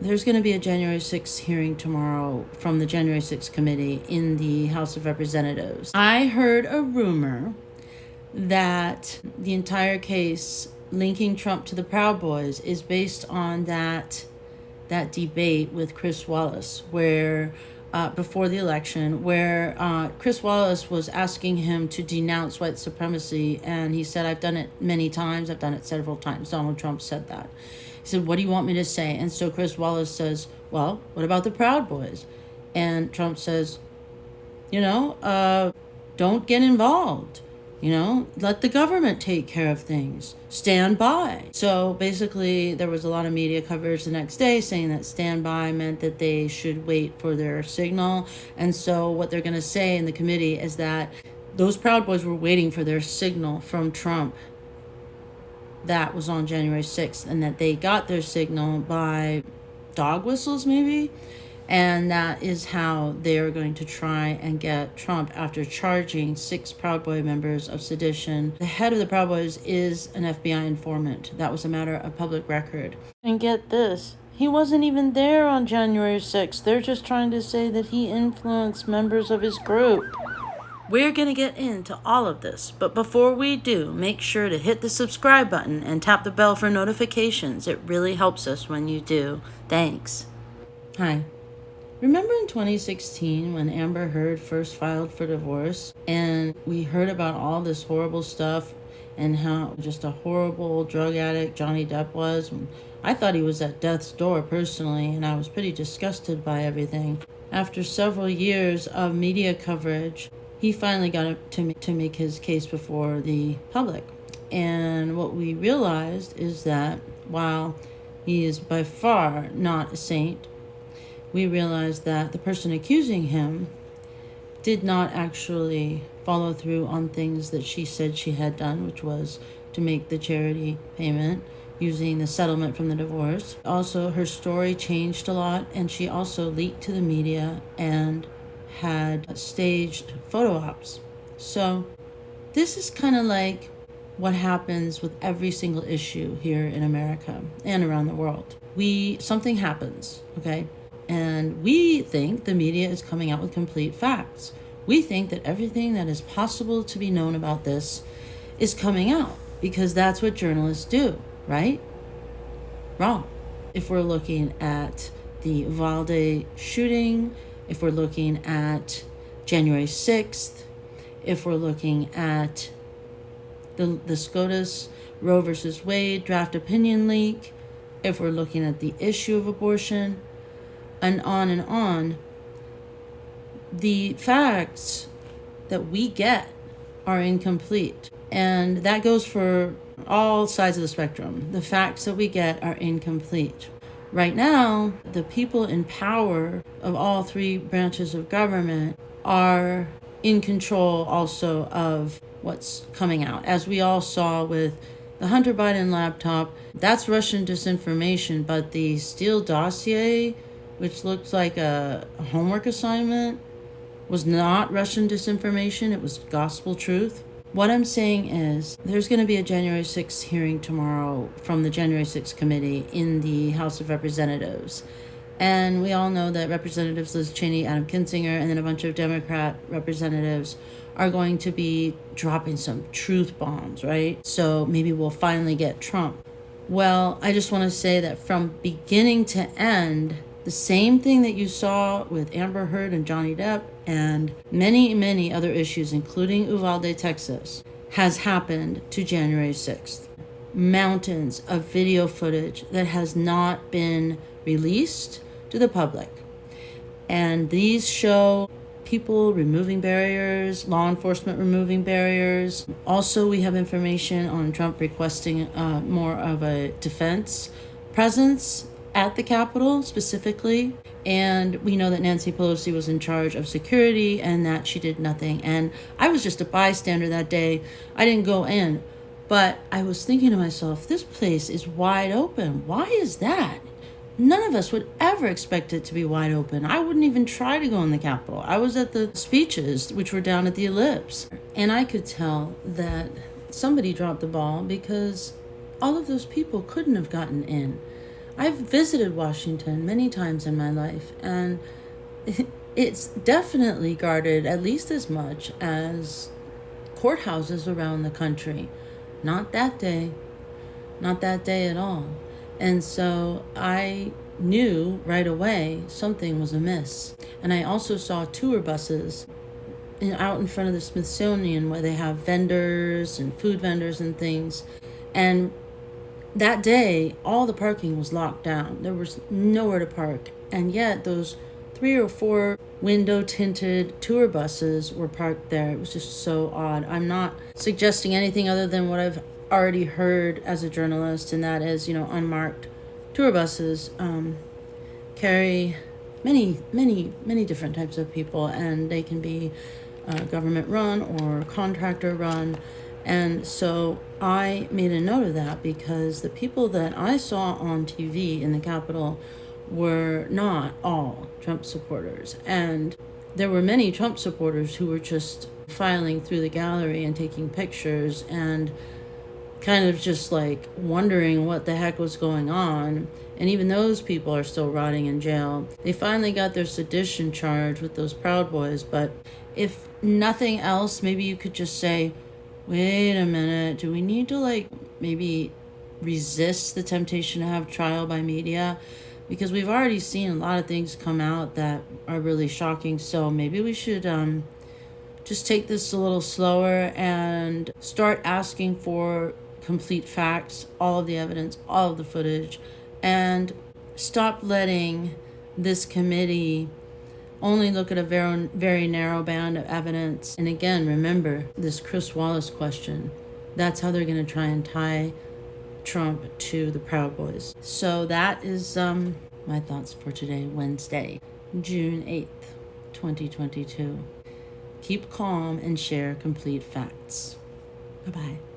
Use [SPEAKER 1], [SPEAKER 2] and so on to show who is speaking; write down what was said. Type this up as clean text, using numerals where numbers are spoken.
[SPEAKER 1] There's going to be a January 6th hearing tomorrow from the January 6th committee in the House of Representatives. I heard a rumor that the entire case linking Trump to the Proud Boys is based on that debate with Chris Wallace, where before the election, where Chris Wallace was asking him to denounce white supremacy, and he said, I've done it many times, I've done it several times. Donald Trump said that. He said, what do you want me to say? And so Chris Wallace says, well, what about the Proud Boys? And Trump says, don't get involved. Let the government take care of things. Stand by. So basically, there was a lot of media coverage the next day saying that stand by meant that they should wait for their signal. And so what they're going to say in the committee is that those Proud Boys were waiting for their signal from Trump. That was on January 6th, and that they got their signal by dog whistles, maybe. And that is how they are going to try and get Trump after charging 6 Proud Boy members of sedition. The head of the Proud Boys is an FBI informant. That was a matter of public record. And get this, he wasn't even there on January 6th. They're just trying to say that he influenced members of his group. We're going to get into all of this, but before we do, make sure to hit the subscribe button and tap the bell for notifications. It really helps us when you do. Thanks. Hi. Remember in 2016 when Amber Heard first filed for divorce, and we heard about all this horrible stuff and how just a horrible drug addict Johnny Depp was? I thought he was at death's door personally, and I was pretty disgusted by everything. After several years of media coverage, he finally got to make his case before the public. And what we realized is that while he is by far not a saint, we realized that the person accusing him did not actually follow through on things that she said she had done, which was to make the charity payment using the settlement from the divorce. Also, her story changed a lot, and she also leaked to the media and had staged photo ops. So this is kind of like what happens with every single issue here in America and around the world. Something happens, okay? And we think the media is coming out with complete facts. We think that everything that is possible to be known about this is coming out because that's what journalists do, right? Wrong. If we're looking at the Uvalde shooting, if we're looking at January 6th, if we're looking at the SCOTUS Roe versus Wade draft opinion leak, if we're looking at the issue of abortion, and on, the facts that we get are incomplete. And that goes for all sides of the spectrum. The facts that we get are incomplete. Right now, the people in power of all 3 branches of government are in control also of what's coming out. As we all saw with the Hunter Biden laptop, that's Russian disinformation, but the Steele dossier, which looked like a homework assignment, was not Russian disinformation. It was gospel truth. What I'm saying is there's going to be a January 6th hearing tomorrow from the January 6th committee in the House of Representatives. And we all know that Representatives Liz Cheney, Adam Kinzinger, and then a bunch of Democrat representatives are going to be dropping some truth bombs, right? So maybe we'll finally get Trump. Well, I just want to say that from beginning to end, the same thing that you saw with Amber Heard and Johnny Depp and many, many other issues, including Uvalde, Texas, has happened to January 6th. Mountains of video footage that has not been released to the public. And these show people removing barriers, law enforcement removing barriers. Also, we have information on Trump requesting more of a defense presence at the Capitol specifically. And we know that Nancy Pelosi was in charge of security and that she did nothing. And I was just a bystander that day. I didn't go in, but I was thinking to myself, this place is wide open. Why is that? None of us would ever expect it to be wide open. I wouldn't even try to go in the Capitol. I was at the speeches, which were down at the Ellipse. And I could tell that somebody dropped the ball because all of those people couldn't have gotten in. I've visited Washington many times in my life, and it's definitely guarded at least as much as courthouses around the country. Not that day. Not that day at all. And so I knew right away something was amiss. And I also saw tour buses out in front of the Smithsonian where they have vendors and food vendors and things. And that day, all the parking was locked down. There was nowhere to park. And yet those 3 or 4 window tinted tour buses were parked there. It was just so odd. I'm not suggesting anything other than what I've already heard as a journalist, and that is, unmarked tour buses carry many different types of people, and they can be government run or contractor run. And so I made a note of that because the people that I saw on TV in the Capitol were not all Trump supporters. And there were many Trump supporters who were just filing through the gallery and taking pictures and kind of just like wondering what the heck was going on. And even those people are still rotting in jail. They finally got their sedition charge with those Proud Boys. But if nothing else, maybe you could just say, wait a minute, do we need to maybe resist the temptation to have trial by media? Because we've already seen a lot of things come out that are really shocking. So maybe we should just take this a little slower and start asking for complete facts, all of the evidence, all of the footage, and stop letting this committee only look at a very, very narrow band of evidence. And again, remember this Chris Wallace question. That's how they're going to try and tie Trump to the Proud Boys. So that is my thoughts for today, Wednesday, June 8th, 2022. Keep calm and share complete facts. Bye-bye.